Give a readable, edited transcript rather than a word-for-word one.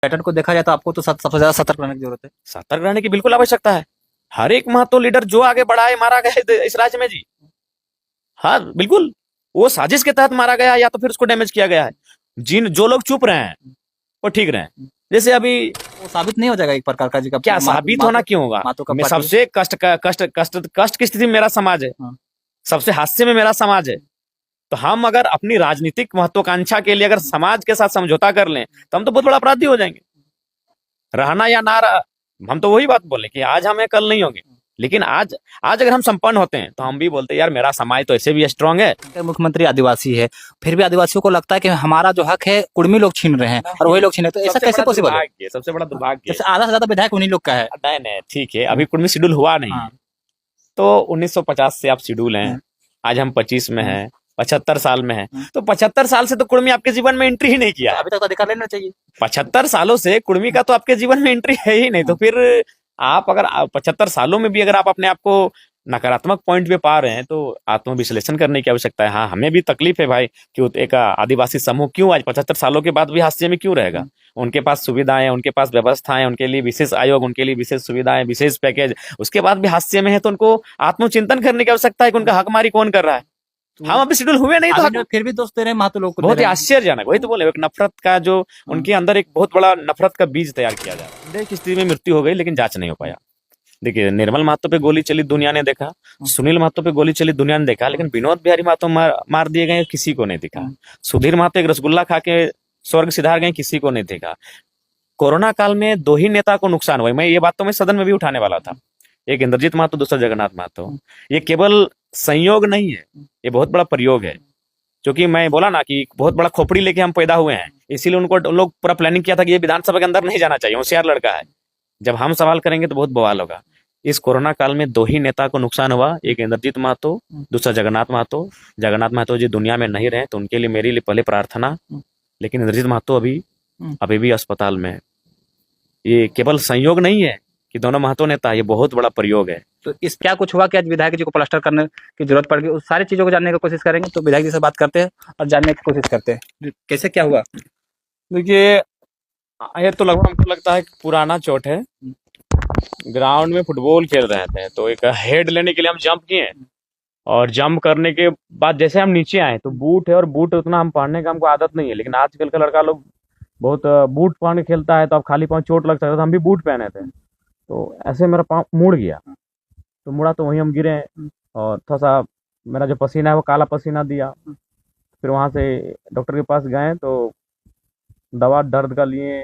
Pattern को देखा जाए तो आपको तो सबसे ज्यादा सतर्क रहने की जरूरत है। सतर्क रहने की बिल्कुल आवश्यकता है। हर एक महतो लीडर जो आगे बढ़ा है मारा गया है इस राज्य में जी। हाँ बिल्कुल, वो साजिश के तहत मारा गया है या तो फिर उसको डैमेज किया गया है। जो लोग चुप रहे हैं वो ठीक रहे। जैसे अभी वो साबित नहीं हो जाएगा एक प्रकार का जी का? क्या साबित होना क्यों होगा? मैं सबसे कष्ट की स्थिति में मेरा समाज है, सबसे हास्य में मेरा समाज है। तो हम अगर अपनी राजनीतिक महत्वाकांक्षा के लिए अगर समाज के साथ समझौता कर लें तो हम तो बहुत बड़ा अपराधी हो जाएंगे। रहना या ना रहा, हम तो वही बात बोले कि आज हम हैं कल नहीं होंगे। लेकिन आज अगर हम संपन्न होते हैं तो हम भी बोलते हैं यार मेरा समाज तो ऐसे भी स्ट्रांग है। मुख्यमंत्री आदिवासी है, फिर भी आदिवासियों को लगता है कि हमारा जो हक है कुर्मी लोग छीन रहे हैं और वही लोग छीन रहे हैं, तो ऐसा कैसे पॉसिबल है? सबसे बड़ा दुर्भाग्य, जैसे आधा से ज्यादा विधायक उन्हीं लोग का है। नहीं ठीक है, अभी कुर्मी शेड्यूल हुआ नहीं है। तो 1950 से आप शेड्यूल हैं, आज हम 25 में हैं, 75 साल में है। तो 75 साल से तो कुर्मी आपके जीवन में एंट्री ही नहीं किया, अभी तक तो अधिकार लेना चाहिए। 75 सालों से कुर्मी का तो आपके जीवन में एंट्री है ही नहीं। तो फिर आप अगर 75 सालों में भी अगर आप अपने आप को नकारात्मक पॉइंट पे पा रहे हैं तो आत्मविश्लेषण करने की आवश्यकता है। हाँ, हमें भी तकलीफ है भाई कि एक आदिवासी समूह क्यों आज 75 सालों के बाद भी हाशिए में क्यों रहेगा? उनके पास सुविधाएं, उनके पास व्यवस्थाएं, उनके लिए विशेष आयोग, उनके लिए विशेष सुविधाएं, विशेष पैकेज, उसके बाद भी हाशिए में है। तो उनको आत्मचिंतन करने की आवश्यकता है कि उनका हकमारी कौन कर रहा है। हम अभी शेड्यूल हुए नहीं तो फिर भी दोस्त दे रहे हैं महतो लोग को। बहुत ही आश्चर्यजनक, वही तो बोले, एक नफरत का जो उनके अंदर एक बहुत बड़ा नफरत का बीज तैयार किया जा रहा है। की स्थिति में मृत्यु हो गई लेकिन जांच नहीं हो पाया। देखिए, निर्मल महतो पे गोली चली दुनिया ने देखा, सुनील महतो पे गोली चली दुनिया ने देखा, लेकिन विनोद बिहारी महतो मार दिए गए किसी को नहीं दिखा। सुधीर महतो एक रसगुल्ला खा के स्वर्ग सिधार गए, किसी को नहीं देखा। कोरोना काल में 2 ही नेता को नुकसान हुआ। मैं ये बात तो मैं सदन में भी उठाने वाला था, एक इंद्रजीत महतो, दूसरा जगन्नाथ महतो। ये केवल संयोग नहीं है, ये बहुत बड़ा प्रयोग है। क्योंकि मैं बोला ना कि बहुत बड़ा खोपड़ी लेके हम पैदा हुए हैं, इसीलिए उन लोग पूरा प्लानिंग किया था कि ये विधानसभा के अंदर नहीं जाना चाहिए, होशियार लड़का है। जब हम सवाल करेंगे तो बहुत बवाल होगा। इस कोरोना काल में 2 ही नेता को नुकसान हुआ, एक इंद्रजीत महतो, दूसरा जगन्नाथ महतो। जगन्नाथ महतो जी दुनिया में नहीं रहे तो उनके लिए मेरी लिए पहले प्रार्थना, लेकिन इंद्रजीत महतो अभी भी अस्पताल में है। ये केवल संयोग नहीं है कि दोनों महतो नेता, ये बहुत बड़ा प्रयोग है। तो इस क्या कुछ हुआ कि आज विधायक जी को प्लास्टर करने की जरूरत पड़ गई? उस सारी चीजों को जानने की कोशिश करेंगे। तो विधायक जी से बात करते हैं और जानने की कोशिश करते हैं कैसे क्या हुआ। देखिए, ये तो लगभग हमको लगता है पुराना चोट है। ग्राउंड में फुटबॉल खेल रहे थे तो एक हेड लेने के लिए हम जंप किए, और जंप करने के बाद जैसे हम नीचे आए तो बूट है, और बूट उतना हम पहनने का हमको आदत नहीं है। लेकिन आजकल का लड़का लोग बहुत बूट पहन के खेलता है, तो अब खाली पाँव चोट लग सकता था। हम भी बूट पहने थे, तो ऐसे मेरा पाँव मुड़ गया। तो मुड़ा तो वहीं हम गिरे, और थोड़ा सा मेरा जो पसीना है वो काला पसीना दिया। फिर वहाँ से डॉक्टर के पास गए तो दवा दर्द का लिए,